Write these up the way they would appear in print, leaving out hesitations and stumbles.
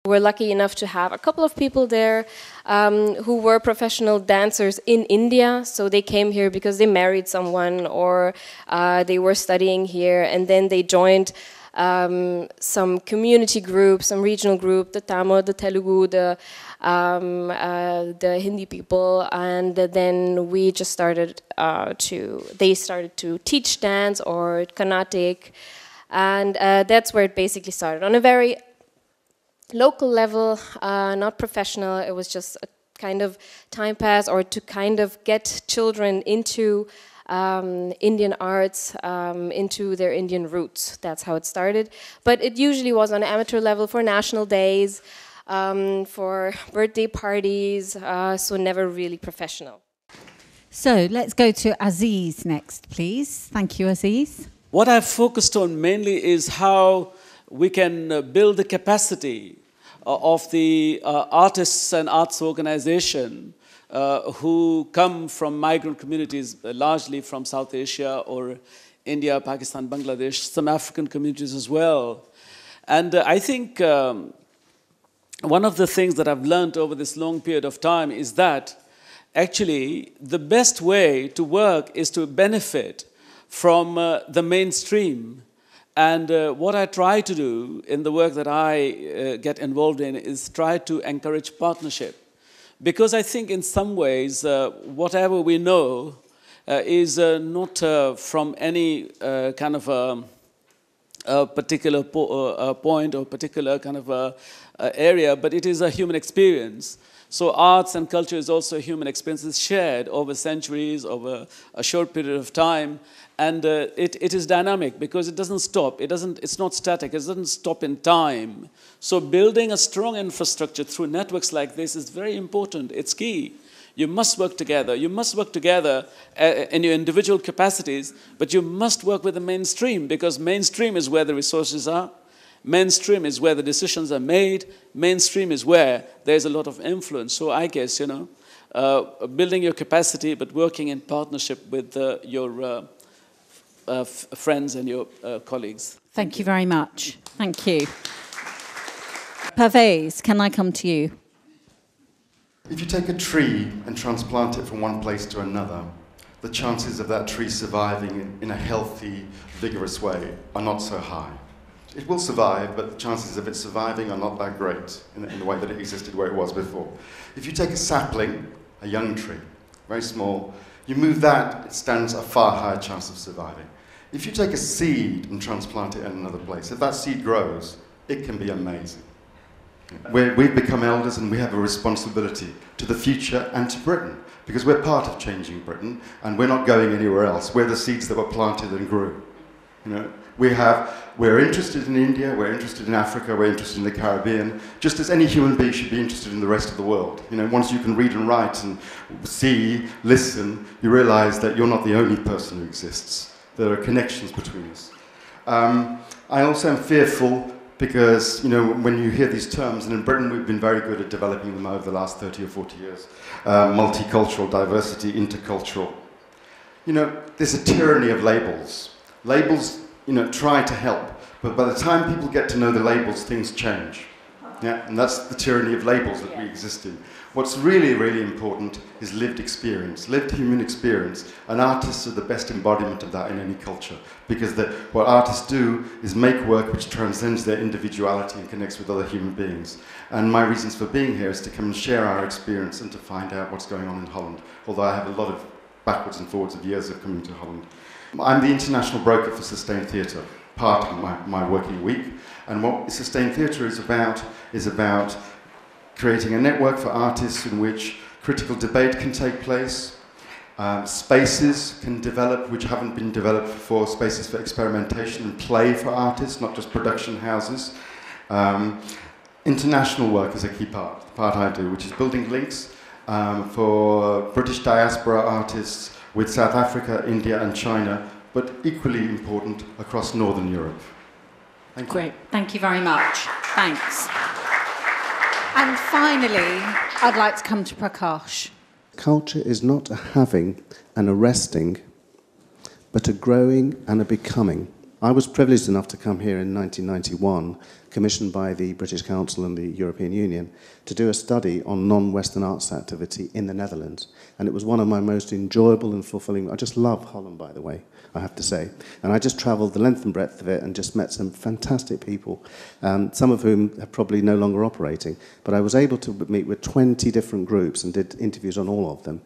We're lucky enough to have a couple of people there who were professional dancers in India. So they came here because they married someone or they were studying here, and then they joined some community group, some regional group, the Tamil, the Telugu, the Hindi people, and then we just started they started to teach dance or Carnatic, and that's where it basically started. On a very local level, not professional. It was just a kind of time pass, or to kind of get children into Indian arts, into their Indian roots. That's how it started. But it usually was on an amateur level for national days, for birthday parties, so never really professional. So let's go to Aziz next, please. Thank you, Aziz. What I've focused on mainly is how we can build the capacity of the artists and arts organization who come from migrant communities, largely from South Asia or India, Pakistan, Bangladesh, some African communities as well. And I think one of the things that I've learned over this long period of time is that actually the best way to work is to benefit from the mainstream. And what I try to do in the work that I get involved in is try to encourage partnership. Because I think in some ways, whatever we know is not from any kind of a particular point or particular kind of area, but it is a human experience. So arts and culture is also a human experience. It's shared over centuries, over a short period of time. And it is dynamic because it doesn't stop. It's not static. It doesn't stop in time. So building a strong infrastructure through networks like this is very important. It's key. You must work together. You must work together in your individual capacities, but you must work with the mainstream, because mainstream is where the resources are. Mainstream is where the decisions are made. Mainstream is where there's a lot of influence. So I guess, building your capacity, but working in partnership with your friends and your colleagues. Thank you very much. Thank you. Pervez, can I come to you? If you take a tree and transplant it from one place to another, the chances of that tree surviving in a healthy, vigorous way are not so high. It will survive, but the chances of it surviving are not that great in the way that it existed where it was before. If you take a sapling, a young tree, very small, you move that, it stands a far higher chance of surviving. If you take a seed and transplant it in another place, if that seed grows, it can be amazing. We've become elders and we have a responsibility to the future and to Britain, because we're part of changing Britain and we're not going anywhere else. We're the seeds that were planted and grew. We're interested in India, we're interested in Africa, we're interested in the Caribbean, just as any human being should be interested in the rest of the world. Once you can read and write and see, listen, you realize that you're not the only person who exists. There are connections between us. I also am fearful because, when you hear these terms, and in Britain we've been very good at developing them over the last 30 or 40 years, multicultural, diversity, intercultural. There's a tyranny of labels. Labels, try to help, but by the time people get to know the labels, things change. Yeah, and that's the tyranny of labels that we exist in. What's really, really important is lived experience, lived human experience, and artists are the best embodiment of that in any culture, because what artists do is make work which transcends their individuality and connects with other human beings. And my reasons for being here is to come and share our experience and to find out what's going on in Holland, although I have a lot of backwards and forwards of years of coming to Holland. I'm the international broker for Sustained Theatre, part of my working week. And what Sustained Theatre is about creating a network for artists in which critical debate can take place, spaces can develop which haven't been developed before, spaces for experimentation and play for artists, not just production houses. International work is a key part, the part I do, which is building links for British diaspora artists with South Africa, India and China, but equally important across Northern Europe. Thank you. Great, thank you very much. Thanks. And finally, I'd like to come to Prakash. Culture is not a having and a resting, but a growing and a becoming. I was privileged enough to come here in 1991, commissioned by the British Council and the European Union, to do a study on non-Western arts activity in the Netherlands. And it was one of my most enjoyable and fulfilling. I just love Holland, by the way, I have to say. And I just travelled the length and breadth of it and just met some fantastic people, some of whom are probably no longer operating. But I was able to meet with 20 different groups and did interviews on all of them,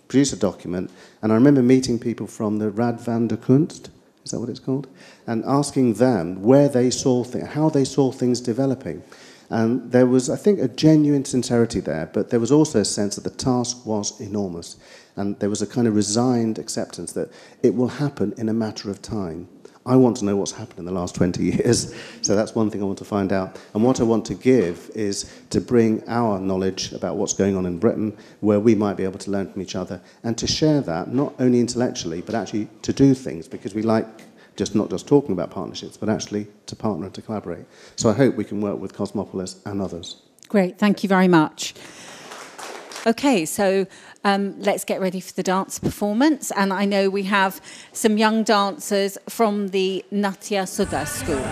produce a document. And I remember meeting people from the Rad van de Kunst, is that what it's called? And asking them where they saw things, how they saw things developing. And there was, I think, a genuine sincerity there, but there was also a sense that the task was enormous. And there was a kind of resigned acceptance that it will happen in a matter of time. I want to know what's happened in the last 20 years, so that's one thing I want to find out. And what I want to give is to bring our knowledge about what's going on in Britain, where we might be able to learn from each other, and to share that, not only intellectually, but actually to do things, because we like not just talking about partnerships, but actually to partner and to collaborate. So I hope we can work with Cosmopolis and others. Great, thank you very much. Okay, so let's get ready for the dance performance. And I know we have some young dancers from the Natya Sudha School.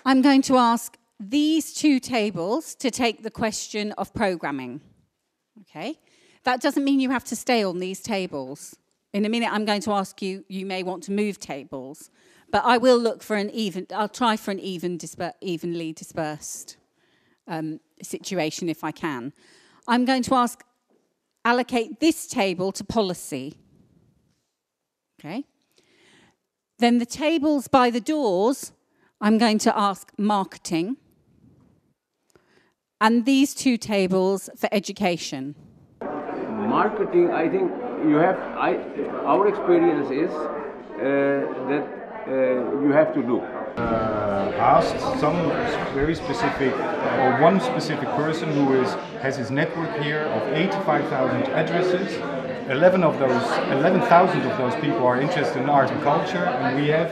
I'm going to ask these two tables to take the question of programming. Okay? That doesn't mean you have to stay on these tables. In a minute, I'm going to ask you, you may want to move tables. But I will look for I'll try for an evenly dispersed situation if I can. I'm going to allocate this table to policy. Okay? Then the tables by the doors, I'm going to ask marketing. And these two tables for education. Marketing, I think our experience is that you have to do. Asked some very specific, or one specific person who has his network here of 85,000 addresses. 11,000 of those people are interested in art and culture, and we have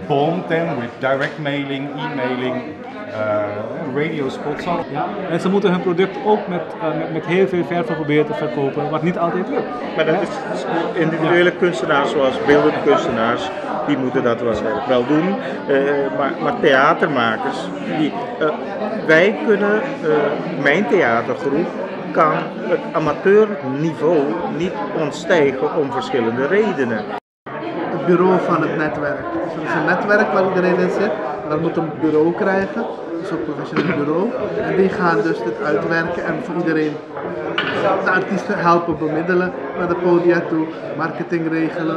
bombed them with direct mailing, e-mailing, radio spots. Ja, en ze moeten hun product ook met heel veel verf proberen te verkopen, wat niet altijd lukt. Maar dat is individuele kunstenaars zoals beeldende kunstenaars, die moeten dat waarschijnlijk wel doen. Maar theatermakers, wij kunnen, mijn theatergroep kan het amateurniveau niet ontstijgen om verschillende redenen. Het bureau van het netwerk. Dus er is een netwerk waar iedereen in zit. En dat moet een bureau krijgen, dus een professioneel bureau. En die gaan dus dit uitwerken en voor iedereen de artiesten helpen bemiddelen naar de podia toe, marketing regelen.